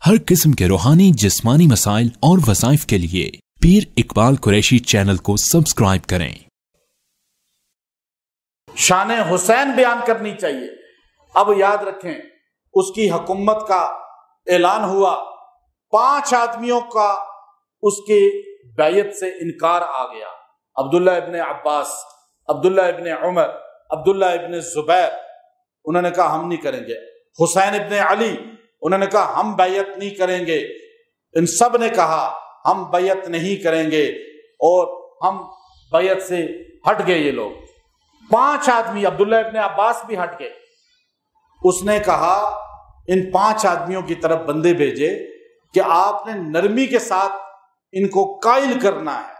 ہر قسم کے روحانی جسمانی مسائل اور وظائف کے لیے پیر اقبال قریشی چینل کو سبسکرائب کریں۔ شان حسین بیان کرنی چاہیے۔ اب یاد رکھیں، اس کی حکومت کا اعلان ہوا، 5 آدمیوں کا اس کی بیعت سے انکار آ گیا۔ عبداللہ ابن عباس، عبداللہ ابن عمر، عبداللہ ابن زبیر، انہوں نے کہا ہم نہیں کریں گے۔ حسین ابن علی، انہوں نے کہا ہم بیعت نہیں کریں گے۔ ان سب نے کہا ہم بیعت نہیں کریں گے، اور ہم بیعت سے ہٹ گئے۔ یہ لوگ 5 آدمی، عبداللہ ابن عباس بھی ہٹ گئے۔ اس نے کہا ان 5 آدمیوں کی طرف بندے بھیجے کہ آپ نے نرمی کے ساتھ ان کو قائل کرنا ہے۔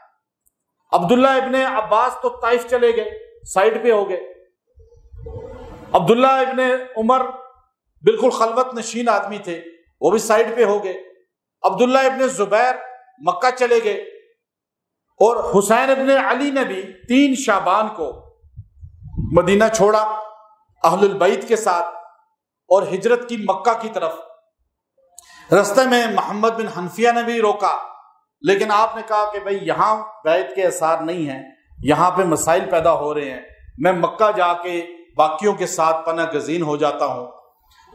عبداللہ ابن عباس تو طائف چلے گئے، سائڈ پہ ہو گئے۔ عبداللہ ابن عمر بالکل خلوت نشین آدمی تھے، وہ بھی سائڈ پہ ہو گئے۔ عبداللہ ابن زبیر مکہ چلے گئے، اور حسین ابن علی نے بھی 3 شعبان کو مدینہ چھوڑا اہل البیت کے ساتھ اور ہجرت کی مکہ کی طرف۔ رستے میں محمد بن حنفیہ نے بھی روکا، لیکن آپ نے کہا کہ بھئی یہاں بیعت کے اثار نہیں ہیں، یہاں پہ مسائل پیدا ہو رہے ہیں، میں مکہ جا کے باقیوں کے ساتھ پناہ گزین ہو جاتا ہوں۔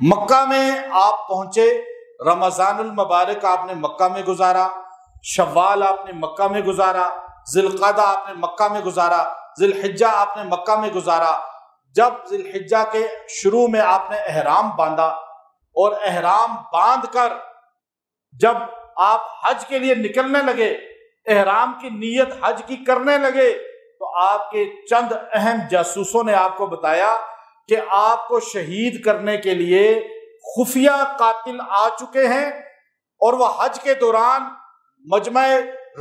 مکہ میں آپ پہنچے، رمضان المبارک آپ نے مکہ میں گزارا، شوال آپ نے مکہ میں گزارا، ذی القعدہ آپ نے مکہ میں گزارا، ذی الحجہ آپ نے مکہ میں گزارا۔ جب ذی الحجہ کے شروع میں آپ نے احرام باندھا، اور احرام باندھ کر جب آپ حج کے لیے نکلنے لگے، احرام کی نیت حج کی کرنے لگے، تو آپ کے چند اہم جاسوسوں نے آپ کو بتایا کہ آپ کو شہید کرنے کے لیے خفیہ قاتل آ چکے ہیں، اور وہ حج کے دوران مجمع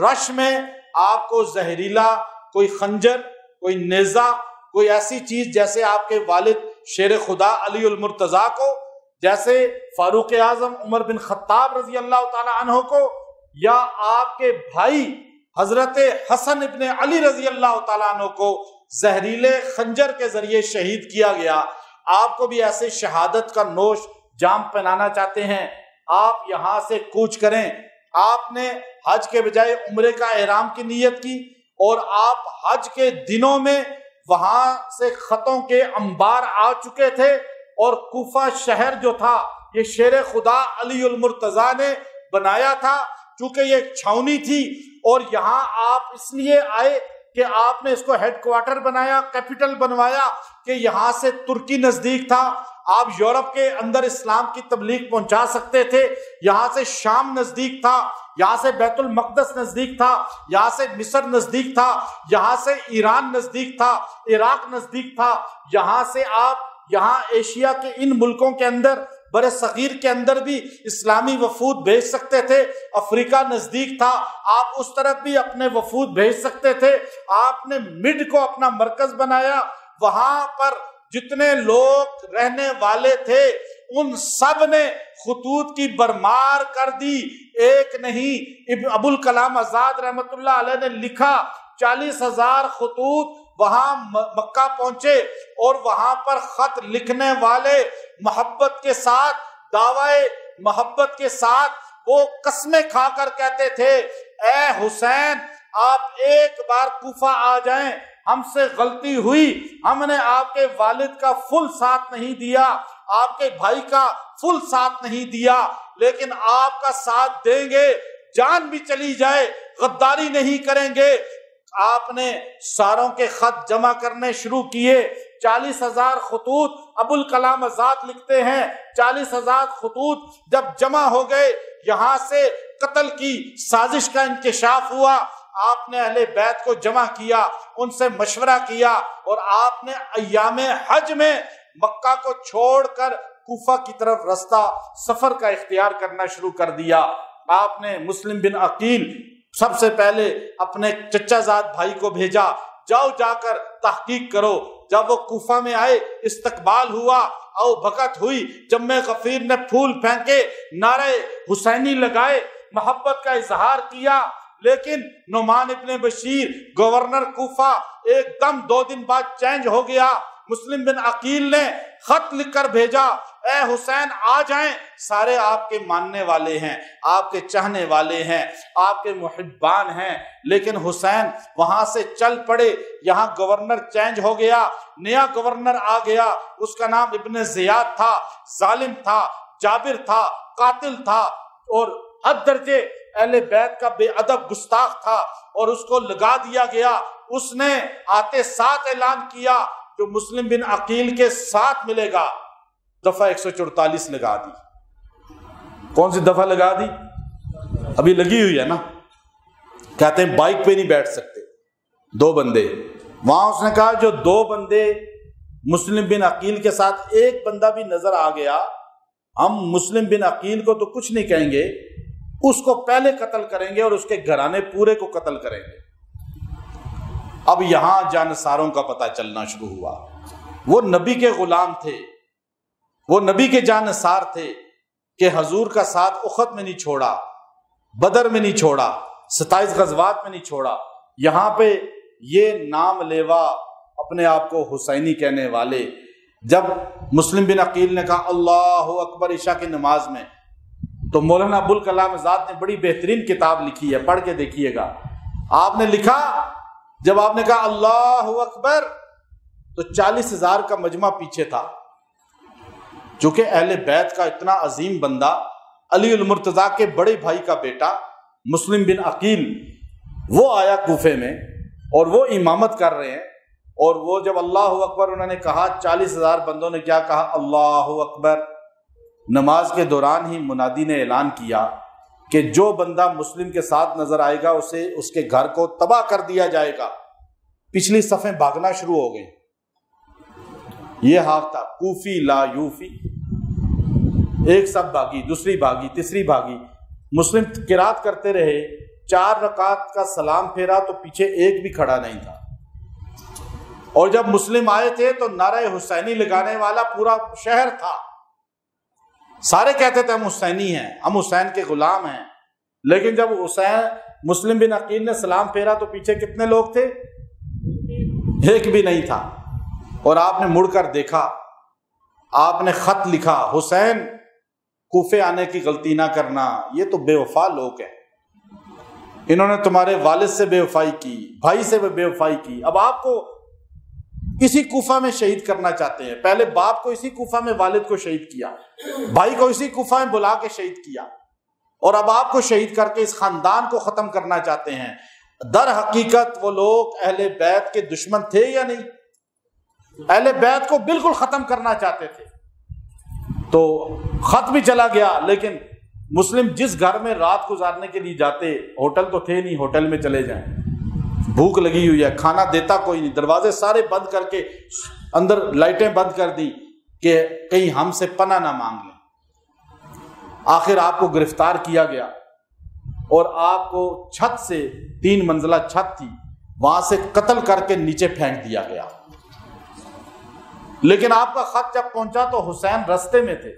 رش میں آپ کو زہریلا کوئی خنجر، کوئی نیزہ، کوئی ایسی چیز جیسے آپ کے والد شیر خدا علی المرتضیٰ کو، جیسے فاروق اعظم عمر بن خطاب رضی اللہ تعالی عنہ کو، یا آپ کے بھائی حضرت حسن ابن علی رضی اللہ تعالیٰ عنہ کو زہریلے خنجر کے ذریعے شہید کیا گیا۔ آپ کو بھی ایسے شہادت کا نوش جام پہنانا چاہتے ہیں، آپ یہاں سے کوچ کریں۔ آپ نے حج کے بجائے عمرے کا احرام کی نیت کی، اور آپ حج کے دنوں میں وہاں سے خطوں کے انبار آ چکے تھے، اور کوفہ شہر جو تھا یہ شیر خدا علی المرتضیٰ نے بنایا تھا، چونکہ یہ ایک چھاونی تھی، اور یہاں آپ اس لیے آئے کہ آپ نے اس کو ہیڈ کوارٹر بنایا، کیپٹل بنوایا، کہ یہاں سے ترکی نزدیک تھا، آپ یورپ کے اندر اسلام کی تبلیغ پہنچا سکتے تھے، یہاں سے شام نزدیک تھا، یہاں سے بیت المقدس نزدیک تھا، یہاں سے مصر نزدیک تھا، یہاں سے ایران نزدیک تھا، عراق نزدیک تھا، یہاں سے آپ یہاں ایشیا کے ان ملکوں کے اندر، بر صغیر کے اندر بھی اسلامی وفود بھیج سکتے تھے، افریقہ نزدیک تھا، آپ اس طرف بھی اپنے وفود بھیج سکتے تھے۔ آپ نے مڈ کو اپنا مرکز بنایا، وہاں پر جتنے لوگ رہنے والے تھے ان سب نے خطوط کی برمار کر دی۔ ایک نہیں، ابو الکلام آزاد رحمت اللہ علیہ نے لکھا 40,000 خطوط وہاں مکہ پہنچے، اور وہاں پر خط لکھنے والے محبت کے ساتھ، دعوی محبت کے ساتھ، وہ قسمیں کھا کر کہتے تھے اے حسین آپ ایک بار کوفہ آ جائیں، ہم سے غلطی ہوئی، ہم نے آپ کے والد کا فل ساتھ نہیں دیا، آپ کے بھائی کا فل ساتھ نہیں دیا، لیکن آپ کا ساتھ دیں گے، جان بھی چلی جائے غداری نہیں کریں گے۔ آپ نے ساروں کے خط جمع کرنے شروع کیے، 40,000 خطوط ابو الکلام آزاد لکھتے ہیں۔ 40,000 خطوط جب جمع ہو گئے، یہاں سے قتل کی سازش کا انکشاف ہوا۔ آپ نے اہل بیت کو جمع کیا، ان سے مشورہ کیا، اور آپ نے ایام حج میں مکہ کو چھوڑ کر کوفہ کی طرف رستہ سفر کا اختیار کرنا شروع کر دیا۔ آپ نے مسلم بن عقیل سب سے پہلے اپنے چچا زاد بھائی کو بھیجا، جاؤ جا کر تحقیق کرو۔ جب وہ کوفہ میں آئے، استقبال ہوا، او بھگت ہوئی، جم غفیر نے پھول پھینکے، نعرے حسینی لگائے، محبت کا اظہار کیا، لیکن نعمان ابن بشیر گورنر کوفہ ایک دم 2 دن بعد چینج ہو گیا۔ مسلم بن عقیل نے خط لکھ کر بھیجا اے حسین آ جائیں، سارے آپ کے ماننے والے ہیں، آپ کے چاہنے والے ہیں، آپ کے محبان ہیں۔ لیکن حسین وہاں سے چل پڑے، یہاں گورنر چینج ہو گیا، نیا گورنر آ گیا، اس کا نام ابن زیاد تھا، ظالم تھا، جابر تھا، قاتل تھا، اور حد درجے اہل بیت کا بے ادب گستاخ تھا، اور اس کو لگا دیا گیا۔ اس نے آتے ساتھ اعلان کیا جو مسلم بن عقیل کے ساتھ ملے گا، دفعہ 144 لگا دی۔ کون سی دفعہ لگا دی؟ ابھی لگی ہوئی ہے نا۔ کہتے ہیں بائک پہ نہیں بیٹھ سکتے 2 بندے، وہاں اس نے کہا جو 2 بندے مسلم بن عقیل کے ساتھ، ایک بندہ بھی نظر آ گیا، ہم مسلم بن عقیل کو تو کچھ نہیں کہیں گے، اس کو پہلے قتل کریں گے اور اس کے گھرانے پورے کو قتل کریں گے۔ اب یہاں جانصاروں کا پتہ چلنا شروع ہوا۔ وہ نبی کے غلام تھے، وہ نبی کے جانصار تھے کہ حضور کا ساتھ احد میں نہیں چھوڑا، بدر میں نہیں چھوڑا، 27 غزوات میں نہیں چھوڑا۔ یہاں پہ یہ نام لیوا اپنے آپ کو حسینی کہنے والے، جب مسلم بن عقیل نے کہا اللہ اکبر عشاء کی نماز میں، تو مولانا ابوالکلام آزاد نے بڑی بہترین کتاب لکھی ہے، پڑھ کے دیکھیے گا۔ آپ نے لکھا جب آپ نے کہا اللہ اکبر تو 40,000 کا مجمع پیچھے تھا، چونکہ اہل بیت کا اتنا عظیم بندہ، علی المرتضیٰ کے بڑے بھائی کا بیٹا مسلم بن عقیل، وہ آیا کوفے میں اور وہ امامت کر رہے ہیں، اور وہ جب اللہ اکبر انہوں نے کہا، 40,000 بندوں نے کیا کہا؟ اللہ اکبر۔ نماز کے دوران ہی منادی نے اعلان کیا کہ جو بندہ مسلم کے ساتھ نظر آئے گا اسے اس کے گھر کو تباہ کر دیا جائے گا۔ پچھلی صفیں بھاگنا شروع ہو گئی۔ یہ حال تھا کوفی لا یوفی، ایک سب بھاگی، دوسری بھاگی، تیسری بھاگی۔ مسلم قرات کرتے رہے، 4 رکعت کا سلام پھیرا تو پیچھے ایک بھی کھڑا نہیں تھا، اور جب مسلم آئے تھے تو نعرہ حسینی لگانے والا پورا شہر تھا، سارے کہتے تھے ہم حسینی ہیں، ہم حسین کے غلام ہیں۔ لیکن جب حسین مسلم بن عقیل نے سلام پھیرا تو پیچھے کتنے لوگ تھے؟ ایک بھی نہیں تھا۔ اور آپ نے مڑ کر دیکھا، آپ نے خط لکھا، حسین کوفے آنے کی غلطی نہ کرنا، یہ تو بے وفا لوگ ہیں، انہوں نے تمہارے والد سے بے وفائی کی، بھائی سے بے وفائی کی، اب آپ کو اسی کوفہ میں شہید کرنا چاہتے ہیں۔ پہلے باپ کو اسی کوفہ میں والد کو شہید کیا، بھائی کو اسی کوفہ میں بلا کے شہید کیا، اور اب آپ کو شہید کر کے اس خاندان کو ختم کرنا چاہتے ہیں۔ در حقیقت وہ لوگ اہل بیت کے دشمن تھے یا نہیں؟ اہل بیت کو بالکل ختم کرنا چاہتے تھے۔ تو خط بھی چلا گیا، لیکن مسلم جس گھر میں رات گزارنے کے لیے جاتے، ہوٹل تو تھے نہیں، ہوٹل میں چلے جائیں، بھوک لگی ہوئی ہے، کھانا دیتا کوئی نہیں، دروازے سارے بند کر کے اندر لائٹیں بند کر دی کہ کہیں ہم سے پناہ نہ مانگ لیں۔ آخر آپ کو گرفتار کیا گیا اور آپ کو چھت سے، 3 منزلہ چھت تھی، وہاں سے قتل کر کے نیچے پھینک دیا گیا۔ لیکن آپ کا خط جب پہنچا تو حسین رستے میں تھے،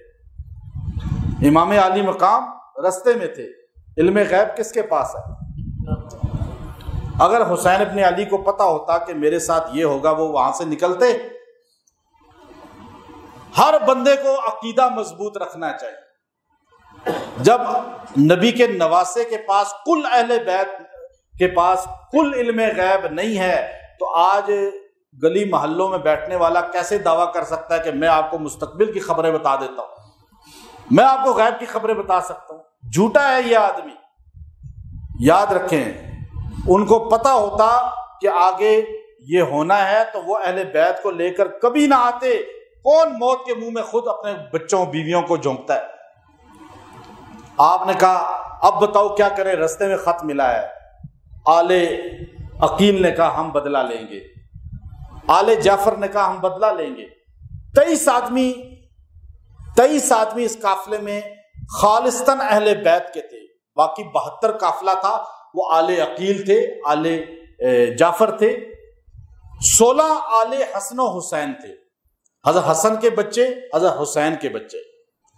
امام علی مقام رستے میں تھے۔ علم غیب کس کے پاس ہے؟ اگر حسین ابن علی کو پتا ہوتا کہ میرے ساتھ یہ ہوگا، وہ وہاں سے نکلتے؟ ہر بندے کو عقیدہ مضبوط رکھنا چاہیے۔ جب نبی کے نواسے کے پاس، کل اہل بیت کے پاس کل علم غیب نہیں ہے، تو آج گلی محلوں میں بیٹھنے والا کیسے دعویٰ کر سکتا ہے کہ میں آپ کو مستقبل کی خبریں بتا دیتا ہوں، میں آپ کو غیب کی خبریں بتا سکتا ہوں؟ جھوٹا ہے یہ آدمی۔ یاد رکھیں، ان کو پتا ہوتا کہ آگے یہ ہونا ہے تو وہ اہل بیت کو لے کر کبھی نہ آتے۔ کون موت کے منہ میں خود اپنے بچوں بیویوں کو جھونکتا ہے؟ آپ نے کہا اب بتاؤ کیا کریں، رستے میں خط ملا ہے۔ آل عقیل نے کہا ہم بدلہ لیں گے، آل جعفر نے کہا ہم بدلہ لیں گے۔ 23 آدمی اس قافلے میں خالصتاً اہل بیت کے تھے، باقی 72 قافلہ تھا، وہ آل عقیل تھے، آل جعفر تھے، 16 آل حسن و حسین تھے، حضرت حسن کے بچے، حضرت حسین کے بچے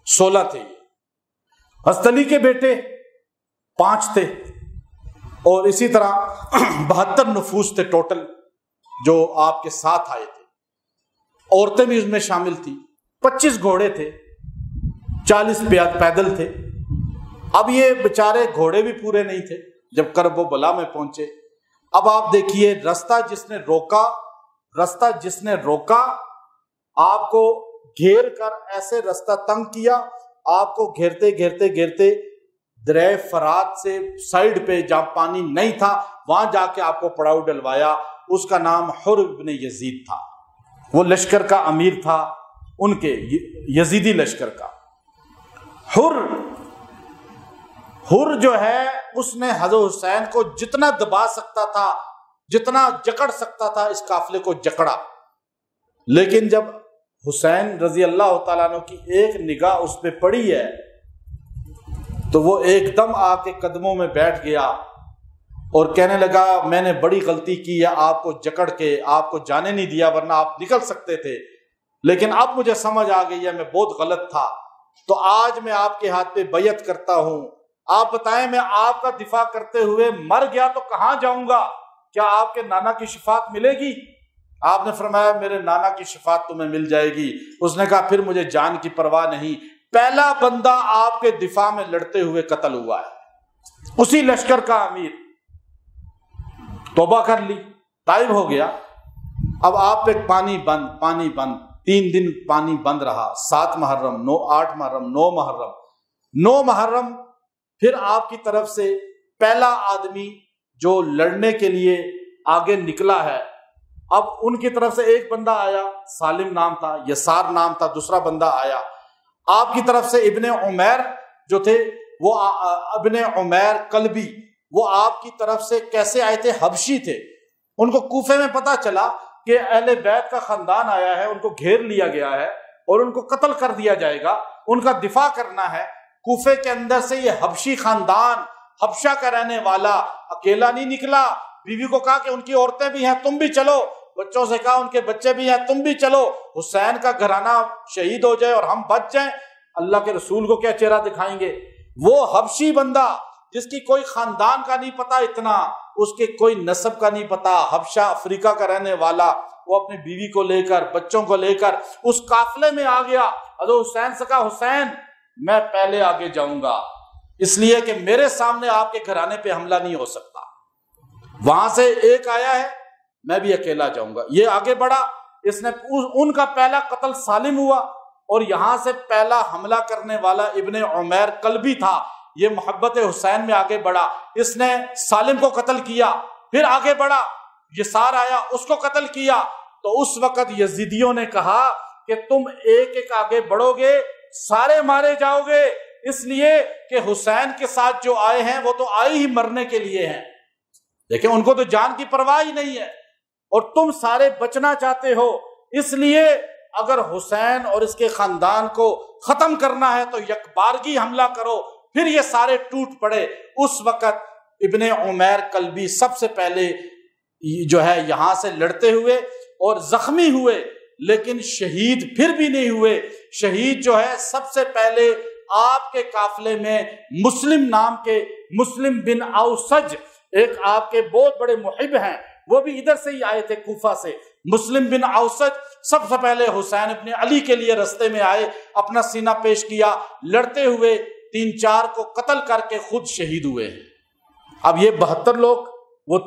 16 تھے۔ حضرت علی کے بیٹے 5 تھے، اور اسی طرح 72 نفوس تھے ٹوٹل جو آپ کے ساتھ آئے تھے، عورتیں بھی اس میں شامل تھی۔ 25 گھوڑے تھے، 40 پیدل تھے. اب یہ بیچارے گھوڑے بھی پورے نہیں تھے جب کرب و بلا میں پہنچے. اب آپ دیکھیے راستہ جس نے روکا آپ کو گھیر کر ایسے راستہ تنگ کیا, آپ کو گھیرتے دریا فرات سے سائیڈ پہ جہاں پانی نہیں تھا وہاں جا کے آپ کو پڑاؤ ڈلوایا. اس کا نام حر ابن یزید تھا, وہ لشکر کا امیر تھا ان کے یزیدی لشکر کا. حر جو ہے اس نے حضرت حسین کو جتنا دبا سکتا تھا, جتنا جکڑ سکتا تھا, اس قافلے کو جکڑا. لیکن جب حسین رضی اللہ تعالیٰ عنہ کی ایک نگاہ اس پہ پڑی ہے تو وہ ایک دم آ کے قدموں میں بیٹھ گیا اور کہنے لگا میں نے بڑی غلطی کی ہے آپ کو جکڑ کے, آپ کو جانے نہیں دیا, ورنہ آپ نکل سکتے تھے, لیکن اب مجھے سمجھ آ گئی ہے میں بہت غلط تھا, تو آج میں آپ کے ہاتھ پہ بیعت کرتا ہوں. آپ بتائیں میں آپ کا دفاع کرتے ہوئے مر گیا تو کہاں جاؤں گا؟ کیا آپ کے نانا کی شفاعت ملے گی؟ آپ نے فرمایا میرے نانا کی شفاعت تمہیں مل جائے گی. اس نے کہا پھر مجھے جان کی پرواہ نہیں. پہلا بندہ آپ کے دفاع میں لڑتے ہوئے قتل ہوا ہے, اسی لشکر کا امیر. توبہ کر لی, تائب ہو گیا. اب آپ پہ پانی بند 3 دن پانی بند رہا. 7 محرم 8 محرم 9 محرم پھر آپ کی طرف سے پہلا آدمی جو لڑنے کے لیے آگے نکلا ہے. اب ان کی طرف سے ایک بندہ آیا, سالم نام تھا, یسار نام تھا. دوسرا بندہ آیا آپ کی طرف سے ابن عمیر جو تھے, وہ ابن عمیر قلبی, وہ آپ کی طرف سے کیسے آئے تھے؟ حبشی تھے. ان کو کوفے میں پتا چلا کہ اہل بیت کا خاندان آیا ہے, ان کو گھیر لیا گیا ہے اور ان کو قتل کر دیا جائے گا, ان کا دفاع کرنا ہے. کوفے کے اندر سے یہ حبشی خاندان, حبشہ کا رہنے والا اکیلا نہیں نکلا. بیوی کو کہا کہ ان کی عورتیں بھی ہیں تم بھی چلو, بچوں سے کہا ان کے بچے بھی ہیں تم بھی چلو, حسین کا گھرانہ شہید ہو جائے اور ہم بچ جائیں, اللہ کے رسول کو کیا چہرہ دکھائیں گے. وہ حبشی بندہ جس کی کوئی خاندان کا نہیں پتا, اتنا اس کے کوئی نسب کا نہیں پتا, حبشہ افریقہ کا رہنے والا, وہ اپنی بیوی کو لے کر بچوں کو لے کر اس قافلے میں آ گیا. حضرت حسین سے کہا حسین میں پہلے آگے جاؤں گا, اس لیے کہ میرے سامنے آپ کے گھرانے پہ حملہ نہیں ہو سکتا. وہاں سے ایک آیا ہے, میں بھی اکیلا جاؤں گا. یہ آگے بڑھا, اس نے ان کا پہلا قتل سالم ہوا, اور یہاں سے پہلا حملہ کرنے والا ابن عمیر قلبی تھا. یہ محبت حسین میں آگے بڑھا, اس نے سالم کو قتل کیا. پھر آگے بڑھا, یسار آیا, اس کو قتل کیا. تو اس وقت یزیدیوں نے کہا کہ تم ایک ایک آگے بڑھو گے سارے مارے جاؤ گے, اس لیے کہ حسین کے ساتھ جو آئے ہیں وہ تو آئے ہی مرنے کے لیے ہیں. دیکھیں ان کو تو جان کی پرواہ ہی نہیں ہے, اور تم سارے بچنا چاہتے ہو. اس لیے اگر حسین اور اس کے خاندان کو ختم کرنا ہے تو یکبارگی حملہ کرو. پھر یہ سارے ٹوٹ پڑے. اس وقت ابن عمیر قلبی سب سے پہلے جو ہے یہاں سے لڑتے ہوئے اور زخمی ہوئے, لیکن شہید پھر بھی نہیں ہوئے. شہید جو ہے سب سے پہلے آپ کے قافلے میں مسلم نام کے, مسلم بن اوسج, ایک آپ کے بہت بڑے محب ہیں, وہ بھی ادھر سے ہی آئے تھے کوفہ سے. مسلم بن اوسج سب سے پہلے حسین ابن علی کے لیے رستے میں آئے, اپنا سینہ پیش کیا, لڑتے ہوئے 3-4 کو قتل کر کے خود شہید ہوئے. اب یہ 72 لوگ, وہ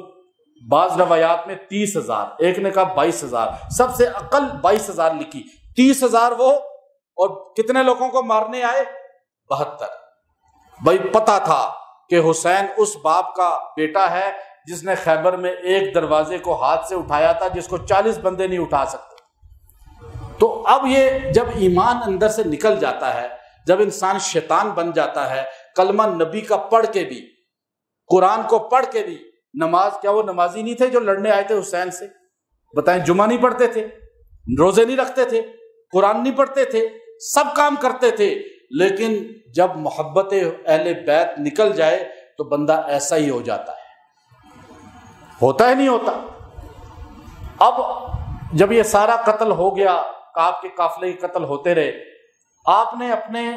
بعض روایات میں 30,000, ایک نے کہا 22,000, سب سے اقل 22,000 لکھی. 30,000 وہ, اور کتنے لوگوں کو مارنے آئے؟ 72. بھائی پتا تھا کہ حسین اس باپ کا بیٹا ہے جس نے خیبر میں ایک دروازے کو ہاتھ سے اٹھایا تھا جس کو 40 بندے نہیں اٹھا سکتے. تو اب یہ جب ایمان اندر سے نکل جاتا ہے, جب انسان شیطان بن جاتا ہے, کلمہ نبی کا پڑھ کے بھی, قرآن کو پڑھ کے بھی, نماز, کیا وہ نمازی نہیں تھے جو لڑنے آئے تھے حسین سے؟ بتائیں, جمعہ نہیں پڑھتے تھے, روزے نہیں رکھتے تھے, قرآن نہیں پڑھتے تھے, سب کام کرتے تھے, لیکن جب محبت اہل بیت نکل جائے تو بندہ ایسا ہی ہو جاتا ہے. ہوتا ہے نہیں ہوتا؟ اب جب یہ سارا قتل ہو گیا, آپ کے قافلے کے قتل ہوتے رہے, آپ نے اپنے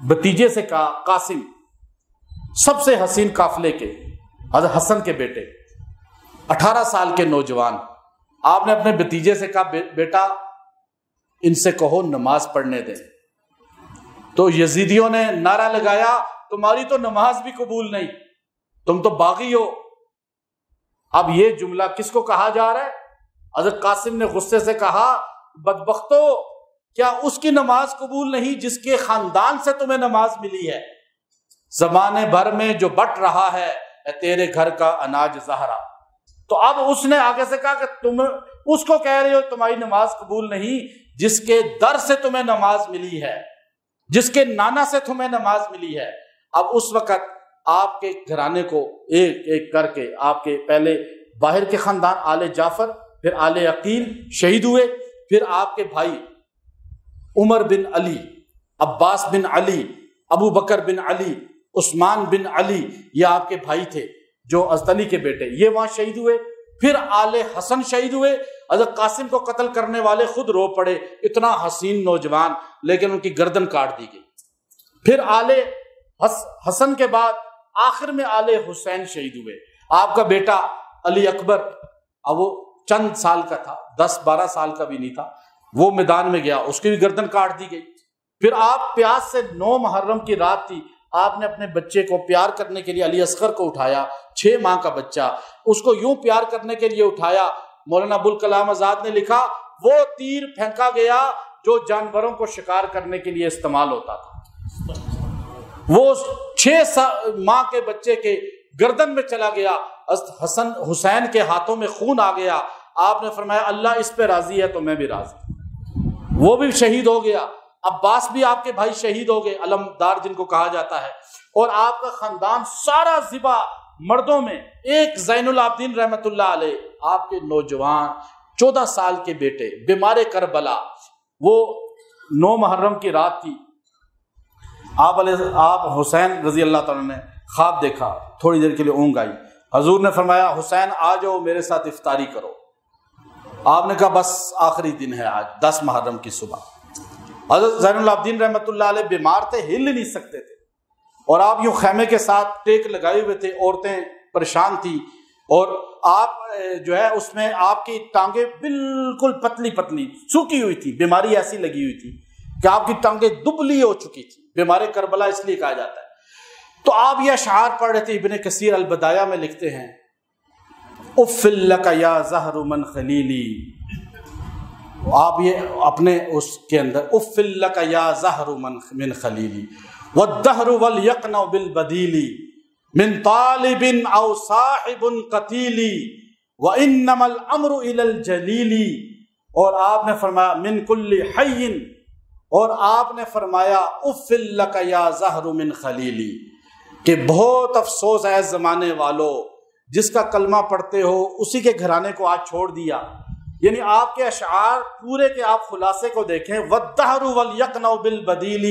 بھتیجے سے کہا, قاسم, سب سے حسین قافلے کے, حضرت حسن کے بیٹے, 18 سال کے نوجوان, آپ نے اپنے بھتیجے سے کہا بیٹا ان سے کہو نماز پڑھنے دیں. تو یزیدیوں نے نعرہ لگایا تمہاری تو نماز بھی قبول نہیں، تم تو باغی ہو۔ اب یہ جملہ کس کو کہا جا رہا ہے؟ حضرت قاسم نے غصے سے کہا بدبختو، کیا اس کی نماز قبول نہیں جس کے خاندان سے تمہیں نماز ملی ہے؟ زمانے بھر میں جو بٹ رہا ہے تیرے گھر کا اناج زہرا۔ تو اب اس نے آگے سے کہا کہ تم اس کو کہہ رہے ہو تمہاری نماز قبول نہیں جس کے در سے تمہیں نماز ملی ہے، جس کے نانا سے تمہیں نماز ملی ہے۔ اب اس وقت آپ کے گھرانے کو ایک ایک کر کے آپ کے پہلے باہر کے خاندان آل جعفر، پھر آل عقیل شہید ہوئے، پھر آپ کے بھائی عمر بن علی، عباس بن علی، ابو بکر بن علی، عثمان بن علی، یہ آپ کے بھائی تھے جو ازدلی کے بیٹے، یہ وہاں شہید ہوئے۔ پھر آل حسن شہید ہوئے۔ حضرت قاسم کو قتل کرنے والے خود رو پڑے، اتنا حسین نوجوان، لیکن ان کی گردن کاٹ دی گئی۔ پھر آل حسن کے بعد آخر میں آل حسین شہید ہوئے۔ آپ کا بیٹا علی اکبر، اب وہ چند سال کا تھا، 10-12 سال کا بھی نہیں تھا، وہ میدان میں گیا، اس کی بھی گردن کاٹ دی گئی۔ پھر آپ پیاس سے 9 محرم کی رات تھی، آپ نے اپنے بچے کو پیار کرنے کے لیے علی اصغر کو اٹھایا، 6 ماہ کا بچہ، اس کو یوں پیار کرنے کے لیے اٹھایا، مولانا ابوالکلام آزاد نے لکھا وہ تیر پھینکا گیا جو جانوروں کو شکار کرنے کے لیے استعمال ہوتا تھا، وہ 6 ماہ کے بچے کے گردن میں چلا گیا، حسن حسین کے ہاتھوں میں خون آ گیا۔ آپ نے فرمایا اللہ اس پہ راضی ہے تو میں بھی راضی، وہ بھی شہید ہو گیا۔ عباس بھی آپ کے بھائی شہید ہو گئے، علمدار جن کو کہا جاتا ہے، اور آپ کا خاندان سارا ذبح مردوں میں ایک زین العابدین رحمت اللہ علیہ، آپ کے نوجوان 14 سال کے بیٹے بیمار کربلا، وہ 9 محرم کی رات تھی، آپ حسین رضی اللہ تعالیٰ نے خواب دیکھا، تھوڑی دیر کے لیے اونگ آئی، حضور نے فرمایا حسین آ جاؤ میرے ساتھ افطاری کرو۔ آپ نے کہا بس آخری دن ہے آج 10 محرم کی صبح۔ حضرت زین العابدین رحمت اللہ علیہ بیمار تھے، ہل نہیں سکتے تھے، اور آپ یوں خیمے کے ساتھ ٹیک لگائے ہوئے تھے، عورتیں پریشان تھیں، اور آپ جو ہے اس میں آپ کی ٹانگیں بالکل پتلی پتلی سوکھی ہوئی تھی، بیماری ایسی لگی ہوئی تھی کہ آپ کی ٹانگیں دبلی ہو چکی تھی، بیمار کربلا اس لیے کہا جاتا ہے۔ تو آپ یہ اشعار پڑھ رہے تھے، ابن کثیر البدایہ میں لکھتے ہیں اف لک یا زہر من خلیلی، آپ یہ اپنے اس کے اندر اف لک یا زہر من خلیلی والدہر والیقنع بالبدیل من طالب او صاحب قتیل وانما الامر الی الجلیل، اور آپ نے فرمایا من کل حی، اور آپ نے فرمایا اف لک یا زہر من خلیلی، کہ بہت افسوس ہے زمانے والو جس کا کلمہ پڑھتے ہو اسی کے گھرانے کو آج چھوڑ دیا۔ یعنی آپ کے اشعار پورے کے آپ خلاصے کو دیکھیں، وَالدَّهْرُ وَالْيَقْنَعُ بِالْبَدِيلِ،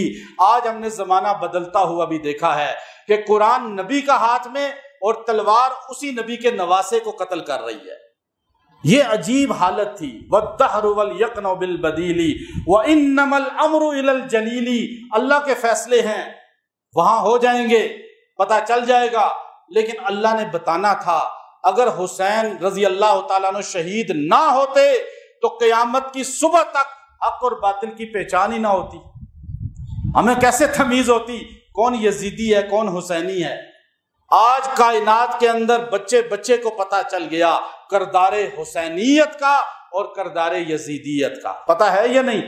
آج ہم نے زمانہ بدلتا ہوا بھی دیکھا ہے کہ قرآن نبی کا ہاتھ میں اور تلوار اسی نبی کے نواسے کو قتل کر رہی ہے۔ یہ عجیب حالت تھی، وَالدَّهْرُ وَالْيَقْنَعُ بِالْبَدِيلِ وَإِنَّمَا الْأَمْرُ إِلَى الْجَلِيلِ، اللہ کے فیصلے ہیں، وہاں ہو جائیں گے، پتہ چل جائے گا، لیکن اللہ نے بتانا تھا اگر حسین رضی اللہ تعالیٰ عنہ شہید نہ ہوتے تو قیامت کی صبح تک حق اور باطل کی پہچان ہی نہ ہوتی، ہمیں کیسے تمیز ہوتی کون یزیدی ہے کون حسینی ہے۔ آج کائنات کے اندر بچے بچے کو پتہ چل گیا کردار حسینیت کا اور کردار یزیدیت کا، پتہ ہے یا نہیں؟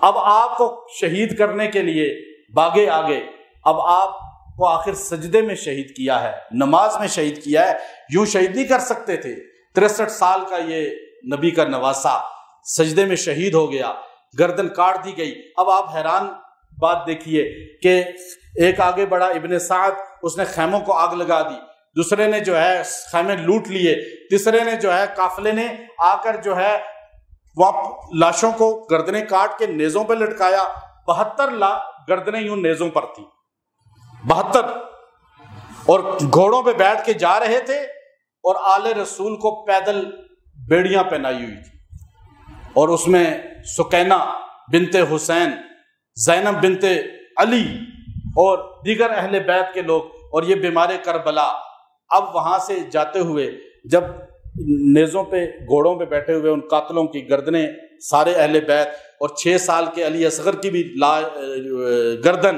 اب آپ کو شہید کرنے کے لیے باغے آگے، اب آپ کو آخر سجدے میں شہید کیا ہے، نماز میں شہید کیا ہے، یوں شہید نہیں کر سکتے تھے۔ 63 سال کا یہ نبی کا نواسا سجدے میں شہید ہو گیا، گردن کاٹ دی گئی۔ اب آپ حیران بات دیکھیے کہ ایک آگے بڑا ابن سعد، اس نے خیموں کو آگ لگا دی، دوسرے نے جو ہے خیمے لوٹ لیے، تیسرے نے جو ہے قافلے نے آ کر جو ہے لاشوں کو گردنیں کاٹ کے نیزوں پہ لٹکایا، 72 گردنیں یوں نیزوں پر تھیں، 72، اور گھوڑوں پہ بیٹھ کے جا رہے تھے، اور آل رسول کو پیدل بیڑیاں پہنائی ہوئی تھی، اور اس میں سکینہ بنت حسین، زینب بنت علی اور دیگر اہل بیت کے لوگ، اور یہ بیمار کربلا۔ اب وہاں سے جاتے ہوئے جب نیزوں پہ گھوڑوں پہ بیٹھے ہوئے ان قاتلوں کی گردنیں سارے اہل بیت، اور 6 سال کے علی اصغر کی بھی گردن،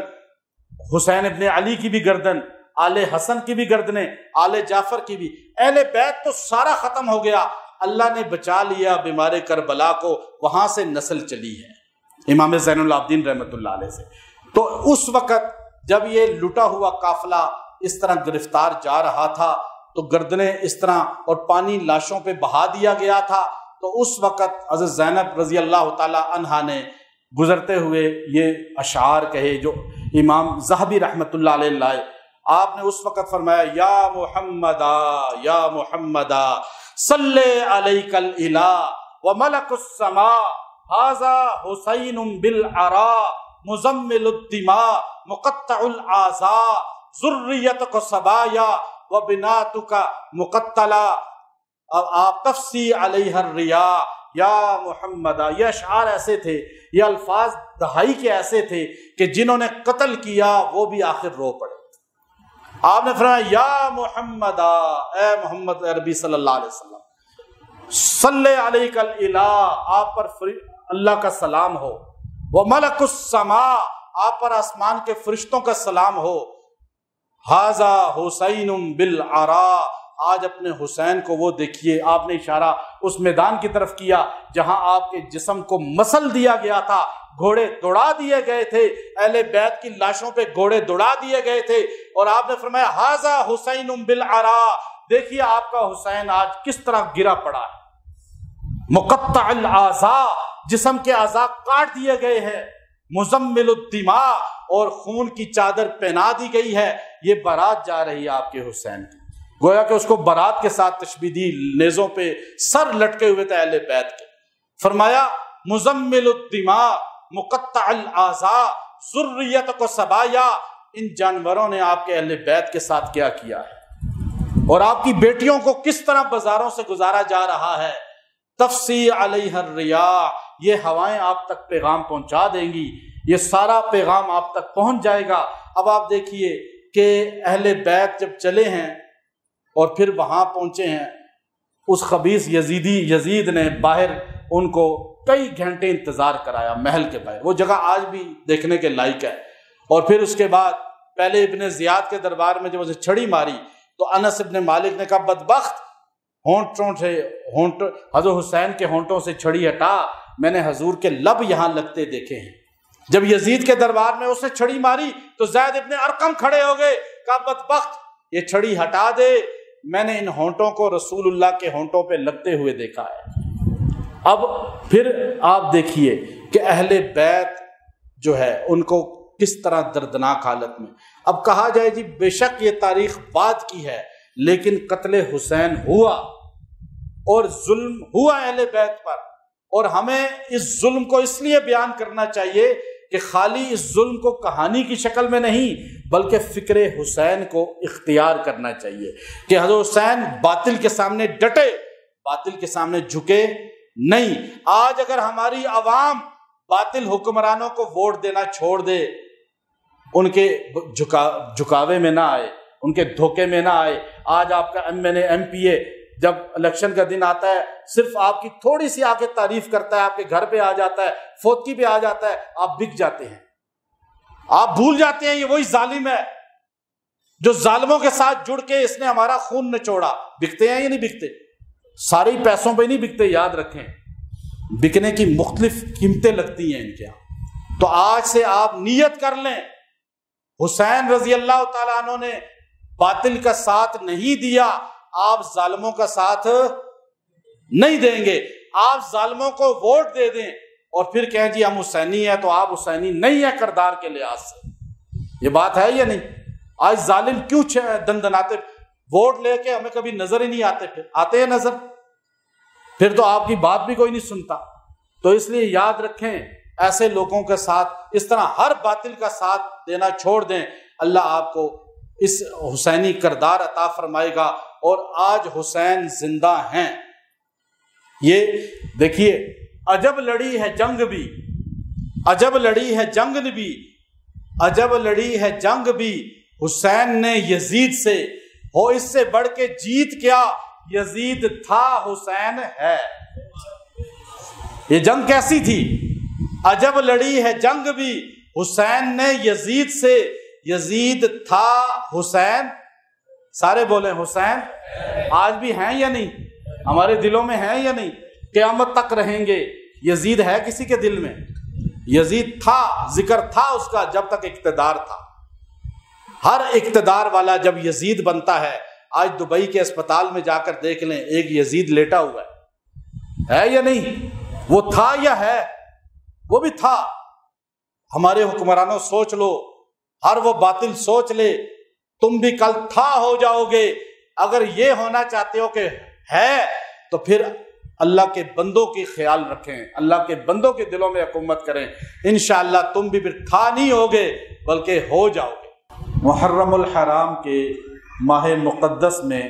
حسین ابن علی کی بھی گردن، آل حسن کی بھی گردنیں، آل جعفر کی بھی، اہل بیت تو سارا ختم ہو گیا۔ اللہ نے بچا لیا بیمار کربلا کو، وہاں سے نسل چلی ہے امام زین العابدین رحمۃ اللہ علیہ سے۔ تو اس وقت جب یہ لٹا ہوا قافلہ اس طرح گرفتار جا رہا تھا تو گردنیں اس طرح اور پانی لاشوں پہ بہا دیا گیا تھا، تو اس وقت حضرت زینب رضی اللہ تعالی عنہا نے گزرتے ہوئے یہ اشعار کہے جو امام ذہبی رحمۃ اللہ علیہ لائے۔ آپ نے اس وقت فرمایا یا محمدا یا محمدا صلی علیک الالہ وملک السماء ھذا حسین بالعراء مزمل الدماء مقطع الاعضاء ذریتک صبایا وبناتک مقتلا آپ تفسی علیہ الریاء یا محمد۔ یہ اشعار ایسے تھے، یہ الفاظ دہائی کے ایسے تھے کہ جنہوں نے قتل کیا وہ بھی آخر رو پڑے۔ آپ نے فرمایا یا محمد، اے محمد عربی صلی اللہ علیہ وسلم، صلی علیک الالہ، آپ پر اللہ کا سلام ہو، وملک السماء، آپ پر آسمان کے فرشتوں کا سلام ہو، ھذا حسین بالعراء، آج اپنے حسین کو وہ دیکھیے۔ آپ نے اشارہ اس میدان کی طرف کیا جہاں آپ کے جسم کو مسل دیا گیا تھا، گھوڑے دوڑا دیے گئے تھے، اہل بیت کی لاشوں پہ گھوڑے دوڑا دیے گئے تھے، اور آپ نے فرمایا ھذا حسین بالعراء، دیکھیے آپ کا حسین آج کس طرح گرا پڑا ہے، مقطع الاعضاء، جسم کے اعضاء کاٹ دیے گئے ہیں، مزمل الدماء، اور خون کی چادر پہنا دی گئی ہے۔ یہ بارات جا رہی ہے آپ کے حسین کی، گویا کہ اس کو بارات کے ساتھ تشبیہ دی، نیزوں پہ سر لٹکے ہوئے تھے اہل بیت کے۔ فرمایا مزمل الدماء مقطع الاعضاء ذریتک صبایا، ان جانوروں نے آپ کے اہل بیت کے ساتھ کیا کیا ہے، اور آپ کی بیٹیوں کو کس طرح بازاروں سے گزارا جا رہا ہے۔ تفسی علیہ الریاح، یہ ہوائیں آپ تک پیغام پہنچا دیں گی، یہ سارا پیغام آپ تک پہنچ جائے گا۔ اب آپ دیکھیے کہ اہل بیت جب چلے ہیں اور پھر وہاں پہنچے ہیں، اس خبیث یزید نے باہر ان کو کئی گھنٹے انتظار کرایا محل کے باہر، وہ جگہ آج بھی دیکھنے کے لائق ہے۔ اور پھر اس کے بعد پہلے ابن زیاد کے دربار میں جب اسے چھڑی ماری تو انس ابن مالک نے کہا بدبخت، حضرت حسین کے ہونٹوں سے چھڑی ہٹا، میں نے حضور کے لب یہاں لگتے دیکھے ہیں۔ جب یزید کے دربار میں اس نے چھڑی ماری تو زید ابن ارقم کھڑے ہو گئے، کہا بدبخت یہ چھڑی ہٹا دے، میں نے ان ہونٹوں کو رسول اللہ کے ہونٹوں پہ لگتے ہوئے دیکھا ہے۔ اب پھر آپ دیکھیے کہ اہل بیت جو ہے ان کو کس طرح دردناک حالت میں، اب کہا جائے جی بے شک یہ تاریخ بعد کی ہے، لیکن قتل حسین ہوا اور ظلم ہوا اہل بیت پر، اور ہمیں اس ظلم کو اس لیے بیان کرنا چاہیے کہ خالی اس ظلم کو کہانی کی شکل میں نہیں بلکہ فکر حسین کو اختیار کرنا چاہیے کہ حضرت حسین باطل کے سامنے ڈٹے، باطل کے سامنے جھکے نہیں۔ آج اگر ہماری عوام باطل حکمرانوں کو ووٹ دینا چھوڑ دے، ان کے جھکاوے میں نہ آئے، ان کے دھوکے میں نہ آئے، آج آپ کا ایم این اے ایم پی اے جب الیکشن کا دن آتا ہے صرف آپ کی تھوڑی سی آ کے تعریف کرتا ہے، آپ کے گھر پہ آ جاتا ہے، فوتکی پہ آ جاتا ہے، آپ بک جاتے ہیں، آپ بھول جاتے ہیں یہ وہی ظالم ہے جو ظالموں کے ساتھ جڑ کے اس نے ہمارا خون نچوڑا۔ بکتے ہیں یا نہیں بکتے؟ سارے پیسوں پہ نہیں بکتے، یاد رکھیں، بکنے کی مختلف قیمتیں لگتی ہیں ان کے یہاں۔ تو آج سے آپ نیت کر لیں، حسین رضی اللہ تعالیٰ عنہ نے باطل کا ساتھ نہیں دیا، آپ ظالموں کا ساتھ نہیں دیں گے۔ آپ ظالموں کو ووٹ دے دیں اور پھر کہیں جی ہم حسینی ہیں تو آپ حسینی نہیں ہیں کردار کے لحاظ سے، یہ بات ہے یا نہیں؟ آج ظالم کیوں دندناتے، ووٹ لے کے ہمیں کبھی نظر ہی نہیں آتے، پھر آتے ہیں نظر، پھر تو آپ کی بات بھی کوئی نہیں سنتا۔ تو اس لیے یاد رکھیں ایسے لوگوں کے ساتھ اس طرح ہر باطل کا ساتھ دینا چھوڑ دیں، اللہ آپ کو اس حسینی کردار عطا فرمائے گا۔ اور آج حسین زندہ ہیں، یہ دیکھیے عجب لڑی ہے جنگ بھی، عجب لڑی ہے جنگ بھی، عجب لڑی ہے جنگ بھی حسین نے یزید سے، ہو اس سے بڑھ کے جیت کیا، یزید تھا حسین ہے۔ یہ جنگ کیسی تھی؟ عجب لڑی ہے جنگ بھی حسین نے یزید سے۔ یزید تھا حسین، سارے بولیں حسین، آج بھی ہیں یا نہیں؟ ہمارے دلوں میں ہیں یا نہیں؟ قیامت تک رہیں گے۔ یزید ہے کسی کے دل میں؟ یزید تھا، ذکر تھا اس کا جب تک اقتدار تھا۔ ہر اقتدار والا جب یزید بنتا ہے، آج دبئی کے اسپتال میں جا کر دیکھ لیں، ایک یزید لیٹا ہوا ہے یا نہیں؟ وہ تھا یا ہے؟ وہ بھی تھا۔ ہمارے حکمرانوں سوچ لو، ہر وہ باطل سوچ لے، تم بھی کل تھا ہو جاؤ گے۔ اگر یہ ہونا چاہتے ہو کہ ہے تو پھر اللہ کے بندوں کی خیال رکھیں، اللہ کے بندوں کے دلوں میں حکومت کریں، انشاءاللہ تم بھی پھر تھا نہیں ہوگے بلکہ ہو جاؤ گے۔ محرم الحرام کے ماہ مقدس میں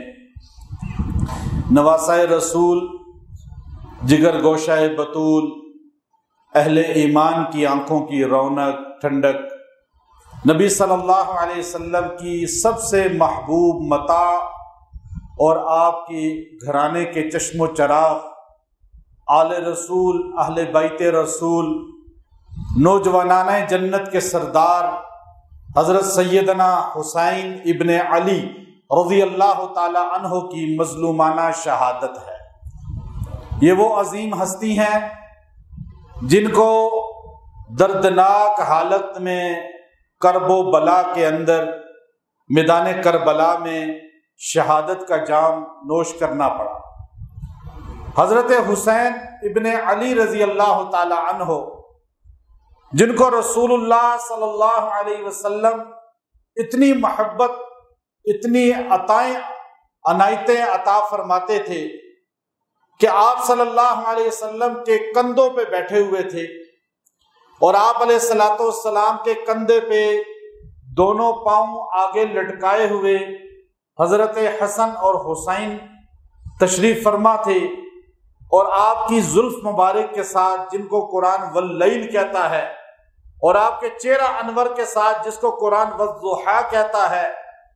نواسۂ رسول، جگر گوشہ بطول، اہل ایمان کی آنکھوں کی رونق، ٹھنڈک، نبی صلی اللہ علیہ وسلم کی سب سے محبوب متاع اور آپ کی گھرانے کے چشم و چراغ، آل رسول، اہل بیت رسول، نوجوانان جنت کے سردار حضرت سیدنا حسین ابن علی رضی اللہ تعالی عنہ کی مظلومانہ شہادت ہے۔ یہ وہ عظیم ہستی ہیں جن کو دردناک حالت میں کرب و بلا کے اندر میدان کربلا میں شہادت کا جام نوش کرنا پڑا۔ حضرت حسین ابن علی رضی اللہ تعالی عنہ، جن کو رسول اللہ صلی اللہ علیہ وسلم اتنی محبت، اتنی عنایتیں عطا فرماتے تھے کہ آپ صلی اللہ علیہ وسلم کے کندھوں پہ بیٹھے ہوئے تھے، اور آپ علیہ الصلوۃ والسلام کے کندھے پہ دونوں پاؤں آگے لٹکائے ہوئے حضرت حسن اور حسین تشریف فرما تھے، اور آپ کی زلف مبارک کے ساتھ جن کو قرآن واللیل کہتا ہے، اور آپ کے چہرہ انور کے ساتھ جس کو قرآن والضحیٰ کہتا ہے،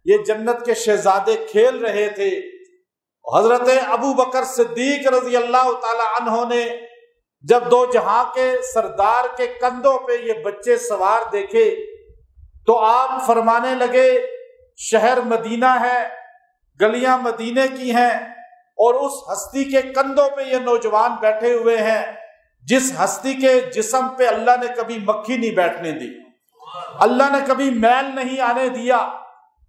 یہ جنت کے شہزادے کھیل رہے تھے۔ حضرت ابو بکر صدیق رضی اللہ تعالی عنہ نے جب دو جہاں کے سردار کے کندھوں پہ یہ بچے سوار دیکھے تو آپ فرمانے لگے، شہر مدینہ ہے، گلیاں مدینے کی ہیں، اور اس ہستی کے کندھوں پہ یہ نوجوان بیٹھے ہوئے ہیں جس ہستی کے جسم پہ اللہ نے کبھی مکھی نہیں بیٹھنے دی، اللہ نے کبھی میل نہیں آنے دیا،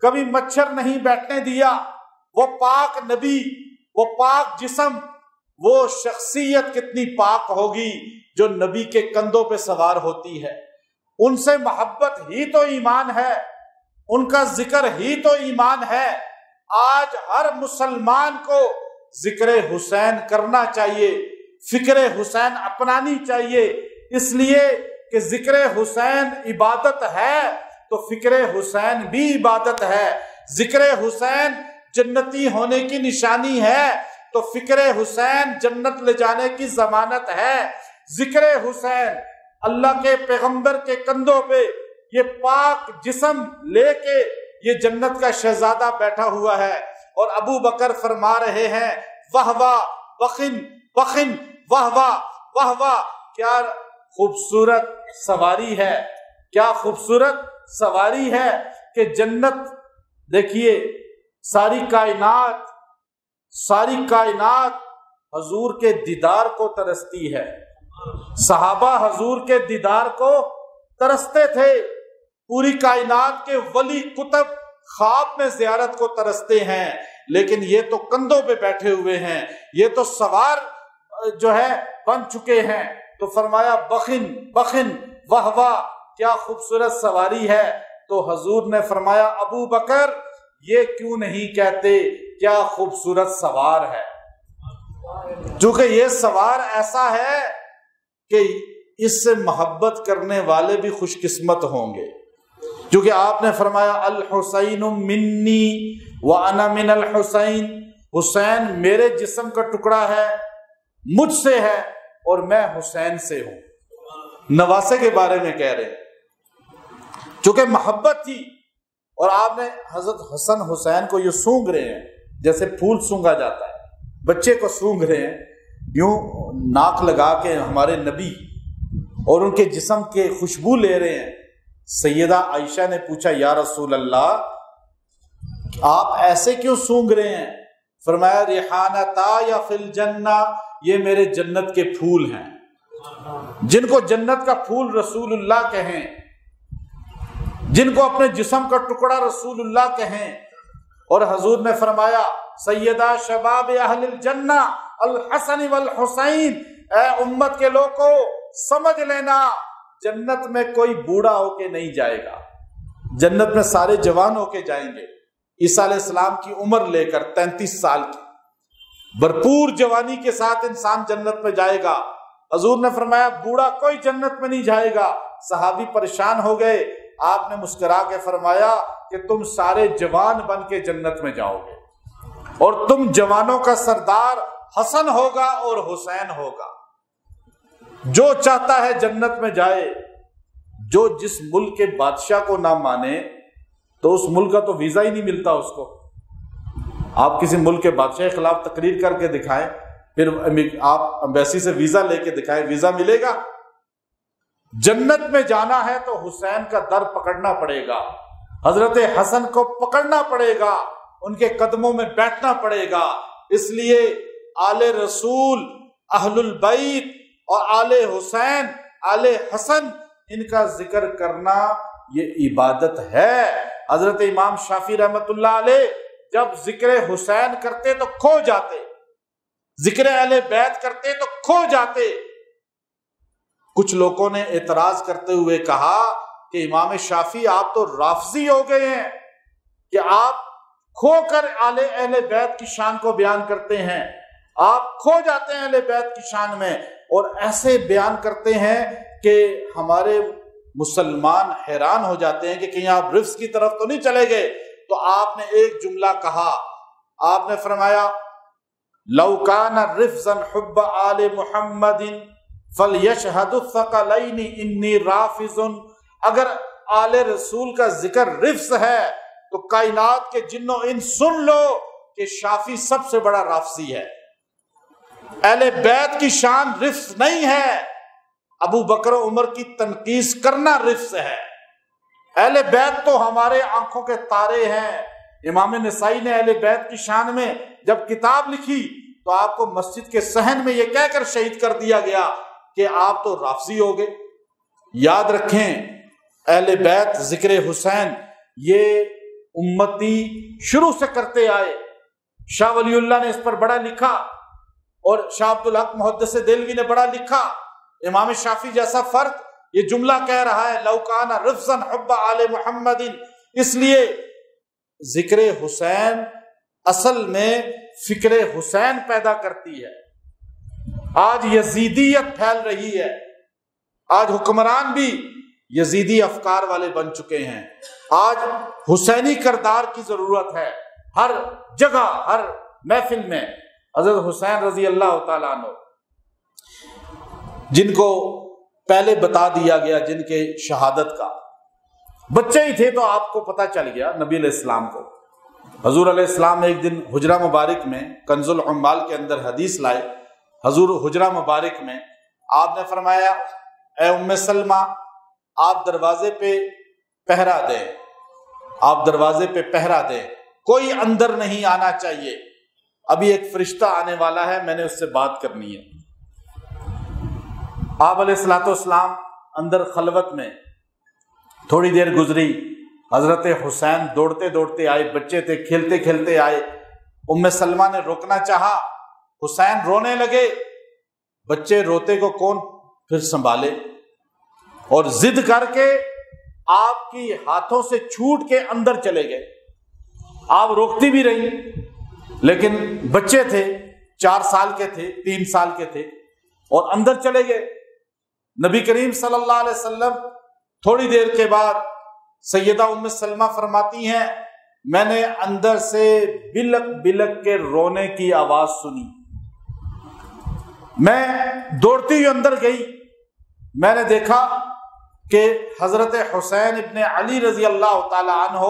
کبھی مچھر نہیں بیٹھنے دیا۔ وہ پاک نبی، وہ پاک جسم، وہ شخصیت کتنی پاک ہوگی جو نبی کے کندھوں پہ سوار ہوتی ہے۔ ان سے محبت ہی تو ایمان ہے، ان کا ذکر ہی تو ایمان ہے۔ آج ہر مسلمان کو ذکر حسین کرنا چاہیے، فکر حسین اپنانی چاہیے، اس لیے کہ ذکر حسین عبادت ہے تو فکر حسین بھی عبادت ہے۔ ذکر حسین جنتی ہونے کی نشانی ہے تو فکر حسین جنت لے جانے کی ضمانت ہے۔ ذکر حسین، اللہ کے پیغمبر کے کندھوں پہ یہ پاک جسم لے کے یہ جنت کا شہزادہ بیٹھا ہوا ہے، اور ابو بکر فرما رہے ہیں، واہ واہ بخن بخن، واہ واہ واہ واہ، کیا خوبصورت سواری ہے، کیا خوبصورت سواری ہے کہ جنت، دیکھیے ساری کائنات حضور کے دیدار کو ترستی ہے۔ صحابہ حضور کے دیدار کو ترستے تھے، پوری کائنات کے ولی کتب خواب میں زیارت کو ترستے ہیں، لیکن یہ تو کندھوں پہ بیٹھے ہوئے ہیں، یہ تو سوار جو ہے بن چکے ہیں۔ تو فرمایا بخن بخن، واہ واہ کیا خوبصورت سواری ہے۔ تو حضور نے فرمایا ابو بکر یہ کیوں نہیں کہتے کیا خوبصورت سوار ہے، چونکہ یہ سوار ایسا ہے کہ اس سے محبت کرنے والے بھی خوش قسمت ہوں گے، کیونکہ آپ نے فرمایا الحسین منی وانا من الحسین، حسین میرے جسم کا ٹکڑا ہے، مجھ سے ہے اور میں حسین سے ہوں۔ نواسے کے بارے میں کہہ رہے ہیں، چونکہ محبت تھی، اور آپ نے حضرت حسن حسین کو یہ سونگ رہے ہیں جیسے پھول سونگا جاتا ہے، بچے کو سونگ رہے ہیں، یوں ناک لگا کے ہمارے نبی اور ان کے جسم کے خوشبو لے رہے ہیں۔ سیدہ عائشہ نے پوچھا یا رسول اللہ آپ ایسے کیوں سونگھ رہے ہیں؟ فرمایا ریحانتا یا فی الجنہ، یہ میرے جنت کے پھول ہیں، جن کو جنت کا پھول رسول اللہ کہیں، جن کو اپنے جسم کا ٹکڑا رسول اللہ کہیں۔ اور حضور نے فرمایا سیدہ شباب اہل الجنہ الحسن والحسین، اے امت کے لوگوں سمجھ لینا جنت میں کوئی بوڑھا ہو کے نہیں جائے گا، جنت میں سارے جوان ہو کے جائیں گے۔ عیسیٰ علیہ السلام کی عمر لے کر 33 سال کی بھرپور جوانی کے ساتھ انسان جنت میں جائے گا۔ حضور نے فرمایا بوڑھا کوئی جنت میں نہیں جائے گا۔ صحابی پریشان ہو گئے، آپ نے مسکرا کے فرمایا کہ تم سارے جوان بن کے جنت میں جاؤ گے، اور تم جوانوں کا سردار حسن ہوگا اور حسین ہوگا۔ جو چاہتا ہے جنت میں جائے، جو جس ملک کے بادشاہ کو نہ مانے تو اس ملک کا تو ویزا ہی نہیں ملتا اس کو۔ آپ کسی ملک کے بادشاہ کے خلاف تقریر کر کے دکھائیں، پھر آپ ایمبیسی سے ویزا لے کے دکھائیں، ویزا ملے گا؟ جنت میں جانا ہے تو حسین کا در پکڑنا پڑے گا، حضرت حسن کو پکڑنا پڑے گا، ان کے قدموں میں بیٹھنا پڑے گا۔ اس لیے آل رسول، اہل البیت اور آل حسین، آل حسن، ان کا ذکر کرنا یہ عبادت ہے۔ حضرت امام شافعی رحمۃ اللہ علیہ جب ذکر حسین کرتے تو کھو جاتے، ذکر اہل بیت کرتے تو کھو جاتے۔ کچھ لوگوں نے اعتراض کرتے ہوئے کہا کہ امام شافعی آپ تو رافضی ہو گئے ہیں کہ آپ کھو کر اہل بیت کی شان کو بیان کرتے ہیں، آپ کھو جاتے ہیں اہل بیت کی شان میں، اور ایسے بیان کرتے ہیں کہ ہمارے مسلمان حیران ہو جاتے ہیں کہ کہیں آپ رفض کی طرف تو نہیں چلے گئے۔ تو آپ نے ایک جملہ کہا، آپ نے فرمایا لو کان رفضا حب آل محمد فلیشہد الثقلین انی رافض، اگر آل رسول کا ذکر رفض ہے تو کائنات کے جنوں ان سن لو کہ شافعی سب سے بڑا رافضی ہے۔ اہل بیت کی شان رفض نہیں ہے، ابو بکر و عمر کی تنقیص کرنا رفض ہے۔ اہل بیت تو ہمارے آنکھوں کے تارے ہیں۔ امام نسائی نے اہل بیت کی شان میں جب کتاب لکھی تو آپ کو مسجد کے صحن میں یہ کہہ کر شہید کر دیا گیا کہ آپ تو رافضی ہو گئے۔ یاد رکھیں اہل بیت ذکر حسین یہ امتی شروع سے کرتے آئے۔ شاہ ولی اللہ نے اس پر بڑا لکھا، اور شاہ عبدالحق محدث دہلوی نے بڑا لکھا۔ امام شافعی جیسا فرد یہ جملہ کہہ رہا ہے لو کان رفضا حب آل محمد، اس لیے ذکر حسین اصل میں فکر حسین پیدا کرتی ہے۔ آج یزیدیت پھیل رہی ہے، آج حکمران بھی یزیدی افکار والے بن چکے ہیں۔ آج حسینی کردار کی ضرورت ہے، ہر جگہ ہر محفل میں حضرت حسین رضی اللہ تعالیٰ عنہ، جن کو پہلے بتا دیا گیا، جن کے شہادت کا بچے ہی تھے تو آپ کو پتہ چل گیا نبی علیہ السلام کو۔ حضور علیہ السلام ایک دن حجرہ مبارک میں کنز العمال کے اندر حدیث لائے۔ حضور حجرہ مبارک میں آپ نے فرمایا اے ام سلمہ آپ دروازے پہ پہرا دیں، آپ دروازے پہ پہرا دیں، کوئی اندر نہیں آنا چاہیے، ابھی ایک فرشتہ آنے والا ہے، میں نے اس سے بات کرنی ہے۔ آپ علیہ الصلوۃ والسلام اندر خلوت میں، تھوڑی دیر گزری، حضرت حسین دوڑتے دوڑتے آئے، بچے تھے کھیلتے کھیلتے آئے۔ ام سلمہ نے روکنا چاہا، حسین رونے لگے، بچے روتے کو کون پھر سنبھالے، اور ضد کر کے آپ کی ہاتھوں سے چھوٹ کے اندر چلے گئے۔ آپ روکتی بھی رہی لیکن بچے تھے، 4 سال کے تھے، 3 سال کے تھے، اور اندر چلے گئے۔ نبی کریم صلی اللہ علیہ وسلم تھوڑی دیر کے بعد سیدہ ام سلمہ فرماتی ہیں میں نے اندر سے بلک بلک کے رونے کی آواز سنی، میں دوڑتی ہوئی اندر گئی، میں نے دیکھا کہ حضرت حسین ابن علی رضی اللہ تعالی عنہ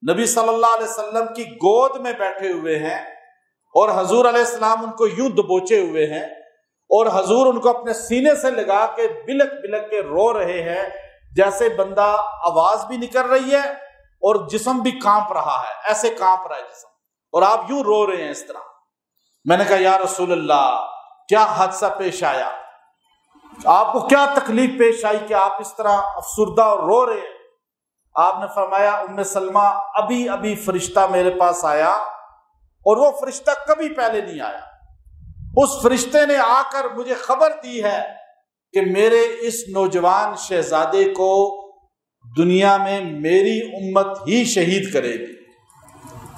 نبی صلی اللہ علیہ وسلم کی گود میں بیٹھے ہوئے ہیں، اور حضور علیہ السلام ان کو یوں دبوچے ہوئے ہیں، اور حضور ان کو اپنے سینے سے لگا کے بلک بلک کے رو رہے ہیں، جیسے بندہ آواز بھی نکل رہی ہے اور جسم بھی کانپ رہا ہے، ایسے کانپ رہا ہے جسم، اور آپ یوں رو رہے ہیں اس طرح۔ میں نے کہا یا رسول اللہ کیا حادثہ پیش آیا، آپ کو کیا تکلیف پیش آئی کہ آپ اس طرح افسردہ اور رو رہے ہیں؟ آپ نے فرمایا ام سلمہ ابھی ابھی فرشتہ میرے پاس آیا، اور وہ فرشتہ کبھی پہلے نہیں آیا، اس فرشتے نے آ کر مجھے خبر دی ہے کہ میرے اس نوجوان شہزادے کو دنیا میں میری امت ہی شہید کرے گی،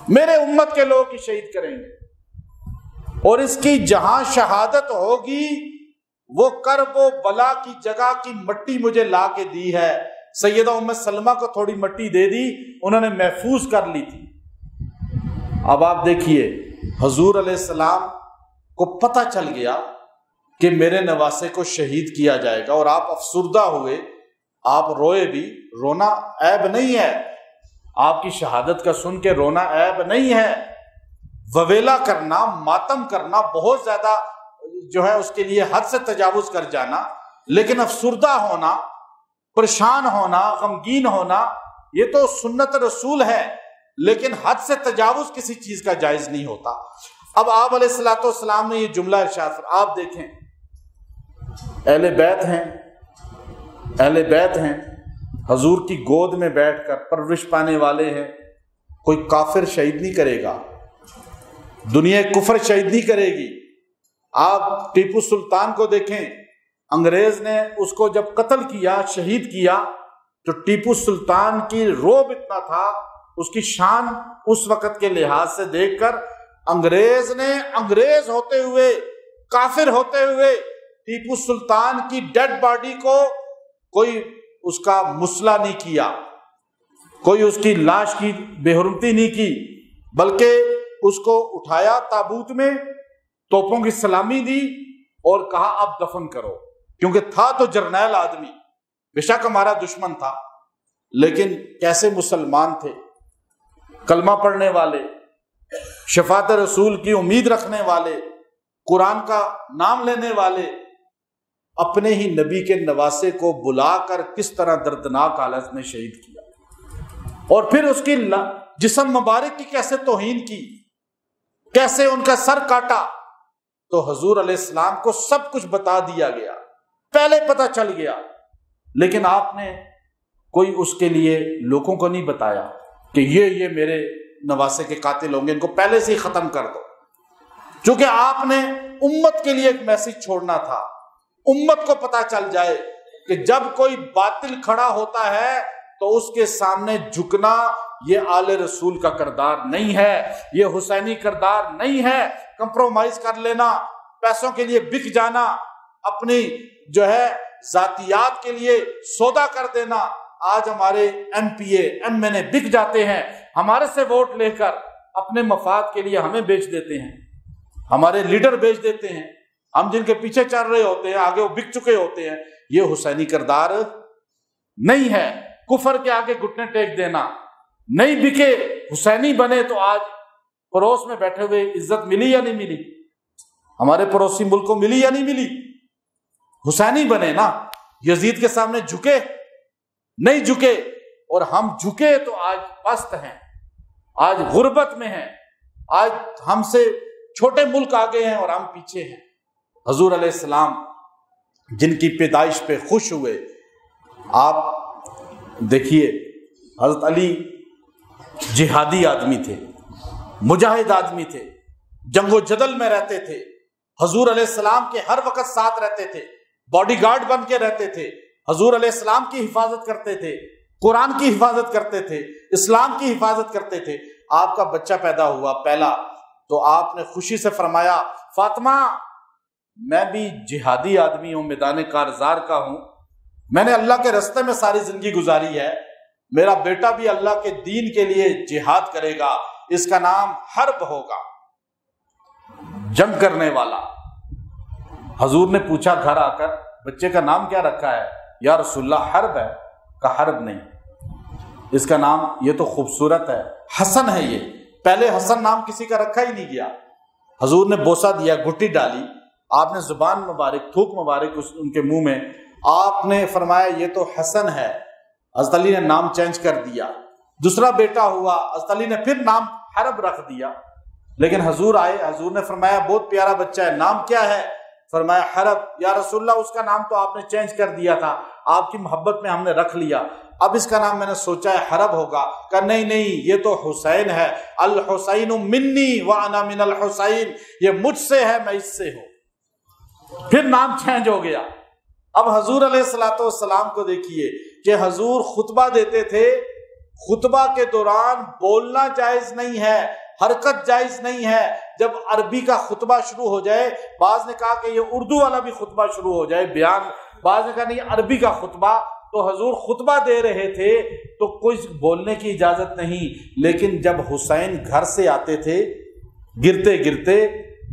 میرے امت کے لوگ ہی شہید کریں گے، اور اس کی جہاں شہادت ہوگی وہ کرب و بلا کی جگہ کی مٹی مجھے لا کے دی ہے۔ سیدہ ام سلمہ کو تھوڑی مٹی دے دی، انہوں نے محفوظ کر لی تھی۔ اب آپ دیکھیے حضور علیہ السلام کو پتہ چل گیا کہ میرے نواسے کو شہید کیا جائے گا، اور آپ افسردہ ہوئے، آپ روئے بھی، رونا عیب نہیں ہے، آپ کی شہادت کا سن کے رونا عیب نہیں ہے، وویلا کرنا، ماتم کرنا بہت زیادہ جو ہے اس کے لیے حد سے تجاوز کر جانا، لیکن افسردہ ہونا، پریشان ہونا، غمگین ہونا، یہ تو سنت رسول ہے، لیکن حد سے تجاوز کسی چیز کا جائز نہیں ہوتا۔ اب آپ علیہ الصلوۃ والسلام نے یہ جملہ ارشاد فرمایا، آپ دیکھیں اہل بیت ہیں، اہل بیت ہیں، حضور کی گود میں بیٹھ کر پرورش پانے والے ہیں، کوئی کافر شہید نہیں کرے گا، دنیا کفر شہید نہیں کرے گی۔ آپ ٹیپو سلطان کو دیکھیں، انگریز نے اس کو جب قتل کیا، شہید کیا، تو ٹیپو سلطان کی روب اتنا تھا، اس کی شان اس وقت کے لحاظ سے دیکھ کر انگریز نے انگریز ہوتے ہوئے، کافر ہوتے ہوئے ٹیپو سلطان کی ڈیڈ باڈی کو کوئی اس کا مسئلہ نہیں کیا، کوئی اس کی لاش کی بے حرمتی نہیں کی، بلکہ اس کو اٹھایا تابوت میں، توپوں کی سلامی دی اور کہا اب دفن کرو، کیونکہ تھا تو جرنیل آدمی، بے شک ہمارا دشمن تھا، لیکن کیسے مسلمان تھے، کلمہ پڑھنے والے، شفاعت رسول کی امید رکھنے والے، قرآن کا نام لینے والے، اپنے ہی نبی کے نواسے کو بلا کر کس طرح دردناک حالت میں شہید کیا، اور پھر اس کی جسم مبارک کی کیسے توہین کی، کیسے ان کا سر کاٹا۔ تو حضور علیہ السلام کو سب کچھ بتا دیا گیا، پہلے پتہ چل گیا، لیکن آپ نے کوئی اس کے لیے لوگوں کو نہیں بتایا کہ یہ میرے نواسے کے قاتل ہوں گے، ان کو پہلے سے ہی ختم کر دو، چونکہ آپ نے امت کے لیے ایک میسج چھوڑنا تھا، امت کو پتہ چل جائے کہ جب کوئی باطل کھڑا ہوتا ہے تو اس کے سامنے جھکنا یہ آل رسول کا کردار نہیں ہے، یہ حسینی کردار نہیں ہے، کمپرومائز کر لینا، پیسوں کے لیے بک جانا، اپنی جو ہے ذاتیات کے لیے سودا کر دینا۔ آج ہمارے ایم پی اے ایم این اے بک جاتے ہیں، ہمارے سے ووٹ لے کر اپنے مفاد کے لیے ہمیں بیچ دیتے ہیں، ہمارے لیڈر بیچ دیتے ہیں، ہم جن کے پیچھے چل رہے ہوتے ہیں آگے وہ بک چکے ہوتے ہیں۔ یہ حسینی کردار نہیں ہے، کفر کے آگے گھٹنے ٹیک دینا، نہیں بکے حسینی بنے تو آج پڑوس میں بیٹھے ہوئے عزت ملی یا نہیں ملی، ہمارے پڑوسی ملک کو ملی یا نہیں ملی؟ حسینی بنے نا، یزید کے سامنے جھکے نہیں جھکے، اور ہم جھکے تو آج پست ہیں، آج غربت میں ہیں، آج ہم سے چھوٹے ملک آگے ہیں اور ہم پیچھے ہیں۔ حضور علیہ السلام جن کی پیدائش پہ خوش ہوئے، آپ دیکھیے حضرت علی جہادی آدمی تھے، مجاہد آدمی تھے، جنگ و جدل میں رہتے تھے، حضور علیہ السلام کے ہر وقت ساتھ رہتے تھے، باڈی گارڈ بن کے رہتے تھے، حضور علیہ السلام کی حفاظت کرتے تھے، قرآن کی حفاظت کرتے تھے، اسلام کی حفاظت کرتے تھے۔ آپ کا بچہ پیدا ہوا پہلا، تو آپ نے خوشی سے فرمایا فاطمہ میں بھی جہادی آدمی ہوں، میدان کارزار کا ہوں، میں نے اللہ کے راستے میں ساری زندگی گزاری ہے، میرا بیٹا بھی اللہ کے دین کے لیے جہاد کرے گا، اس کا نام حرب ہوگا، جنگ کرنے والا۔ حضور نے پوچھا گھر آ کر بچے کا نام کیا رکھا ہے؟ یا رسول اللہ حرب ہے۔ کہا حرب نہیں، اس کا نام یہ تو خوبصورت ہے، حسن ہے، یہ پہلے حسن نام کسی کا رکھا ہی نہیں گیا۔ حضور نے بوسہ دیا، گھٹی ڈالی، آپ نے زبان مبارک، تھوک مبارک ان کے منہ میں، آپ نے فرمایا یہ تو حسن ہے، حضرت علی نے نام چینج کر دیا۔ دوسرا بیٹا ہوا، حضرت علی نے پھر نام حرب رکھ دیا، لیکن حضور آئے، حضور نے فرمایا بہت پیارا بچہ ہے، نام کیا ہے؟ فرمایا حرب۔ یا رسول اللہ اس کا نام تو آپ نے چینج کر دیا تھا، آپ کی محبت میں ہم نے رکھ لیا، اب اس کا نام میں نے سوچا ہے حرب ہوگا۔ کہا نہیں نہیں، یہ تو حسین ہے، الحسین منی وانا من الحسین، یہ مجھ سے ہے میں اس سے ہوں۔ پھر نام چینج ہو گیا۔ اب حضور علیہ الصلوۃ والسلام کو دیکھیے کہ حضور خطبہ دیتے تھے، خطبہ کے دوران بولنا جائز نہیں ہے، حرکت جائز نہیں ہے۔ جب عربی کا خطبہ شروع ہو جائے، بعض نے کہا کہ یہ اردو والا بھی خطبہ شروع ہو جائے بیان، بعض نے کہا نہیں عربی کا خطبہ، تو حضور خطبہ دے رہے تھے تو کچھ بولنے کی اجازت نہیں، لیکن جب حسین گھر سے آتے تھے گرتے گرتے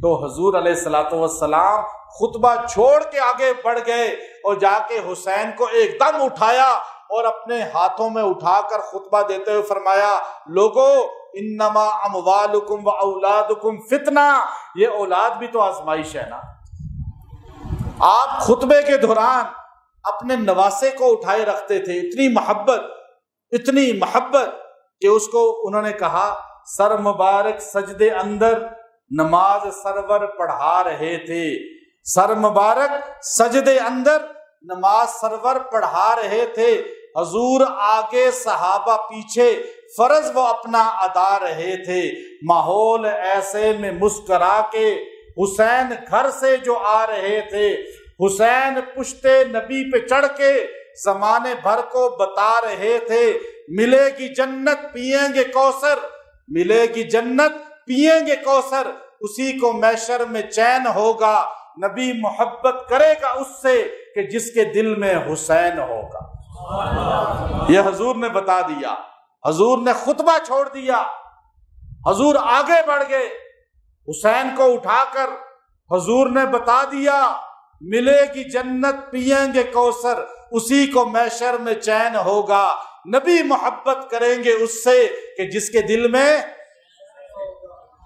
تو حضور علیہ الصلوۃ والسلام خطبہ چھوڑ کے آگے بڑھ گئے اور جا کے حسین کو ایک دم اٹھایا اور اپنے ہاتھوں میں اٹھا کر خطبہ دیتے ہوئے فرمایا لوگو انما اموالکم و اولادکم فتنہ، یہ اولاد بھی تو آزمائش ہے نا۔ آپ خطبے کے دوران اپنے نواسے کو اٹھائے رکھتے تھے، اتنی محبت کہ اس کو انہوں نے کہا سر مبارک سجدے اندر نماز سرور پڑھا رہے تھے، سر مبارک سجدے اندر نماز سرور پڑھا رہے تھے، حضور آگے صحابہ پیچھے، فرض وہ اپنا ادا رہے تھے، ماحول ایسے میں مسکرا کے حسین گھر سے جو آ رہے تھے، حسین پشتے نبی پہ چڑھ کے زمانے بھر کو بتا رہے تھے ملے گی جنت پیئیں گے کوثر، ملے گی جنت پیئیں گے کوثر، اسی کو محشر میں چین ہوگا، نبی محبت کرے گا اس سے کہ جس کے دل میں حسین ہوگا۔ یہ حضور نے بتا دیا، حضور نے خطبہ چھوڑ دیا، حضور آگے بڑھ گئے، حسین کو اٹھا کر حضور نے بتا دیا ملے گی جنت پیئیں گے کوثر، اسی کو محشر میں چین ہوگا، نبی محبت کریں گے اس سے کہ جس کے دل میں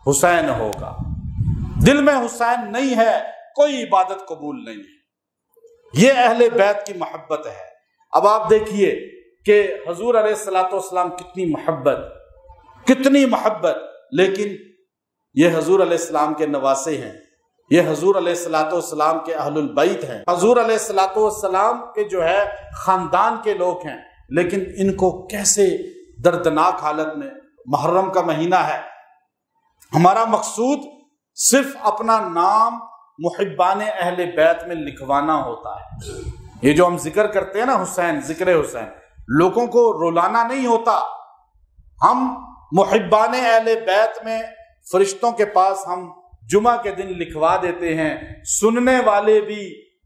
حسین ہوگا۔ دل میں حسین نہیں ہے، کوئی عبادت قبول نہیں ہے۔ یہ اہل بیت کی محبت ہے۔ اب آپ دیکھیے کہ حضور علیہ الصلوۃ والسلام کتنی محبت، لیکن یہ حضور علیہ السلام کے نواسے ہیں، یہ حضور علیہ الصلوۃ والسلام کے اہل البیت ہیں، حضور علیہ الصلوۃ والسلام کے جو ہے خاندان کے لوگ ہیں، لیکن ان کو کیسے دردناک حالت میں، محرم کا مہینہ ہے، ہمارا مقصود صرف اپنا نام محبان اہل بیت میں لکھوانا ہوتا ہے۔ یہ جو ہم ذکر کرتے ہیں نا حسین، ذکر حسین، لوگوں کو رولانا نہیں ہوتا۔ ہم محبان اہل بیت میں فرشتوں کے پاس ہم جمعہ کے دن لکھوا دیتے ہیں، سننے والے بھی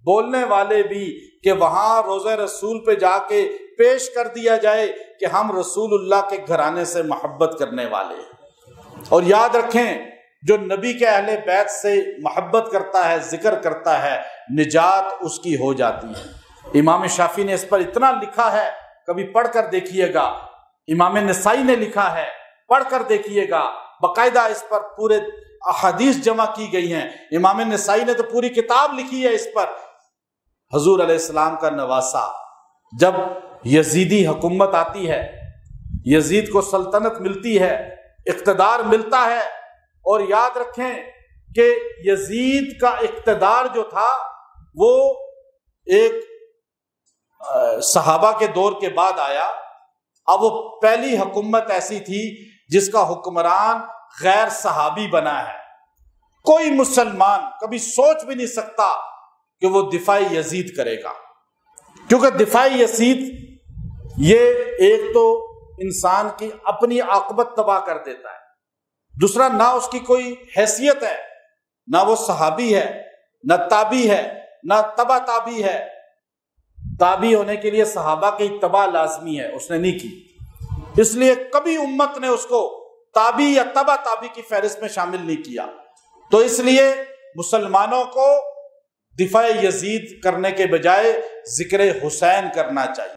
بولنے والے بھی، کہ وہاں روضہ رسول پہ جا کے پیش کر دیا جائے کہ ہم رسول اللہ کے گھرانے سے محبت کرنے والے ہیں۔ اور یاد رکھیں جو نبی کے اہل بیت سے محبت کرتا ہے، ذکر کرتا ہے، نجات اس کی ہو جاتی ہے۔ امام شافعی نے اس پر اتنا لکھا ہے، کبھی پڑھ کر دیکھیے گا، امام نسائی نے لکھا ہے، پڑھ کر دیکھیے گا، باقاعدہ اس پر پورے احادیث جمع کی گئی ہیں، امام نسائی نے تو پوری کتاب لکھی ہے اس پر۔ حضور علیہ السلام کا نواسا، جب یزیدی حکومت آتی ہے، یزید کو سلطنت ملتی ہے، اقتدار ملتا ہے، اور یاد رکھیں کہ یزید کا اقتدار جو تھا وہ ایک صحابہ کے دور کے بعد آیا۔ اب وہ پہلی حکومت ایسی تھی جس کا حکمران غیر صحابی بنا ہے۔ کوئی مسلمان کبھی سوچ بھی نہیں سکتا کہ وہ دفاع یزید کرے گا، کیونکہ دفاع یزید یہ ایک تو انسان کی اپنی عاقبت تباہ کر دیتا ہے، دوسرا نہ اس کی کوئی حیثیت ہے، نہ وہ صحابی ہے، نہ تابعی ہے، نہ تبع تابعی ہے۔ تابعی ہونے کے لیے صحابہ کی اتباع لازمی ہے، اس نے نہیں کی، اس لیے کبھی امت نے اس کو تابعی یا تبع تابعی کی فہرست میں شامل نہیں کیا۔ تو اس لیے مسلمانوں کو دفاع یزید کرنے کے بجائے ذکر حسین کرنا چاہیے۔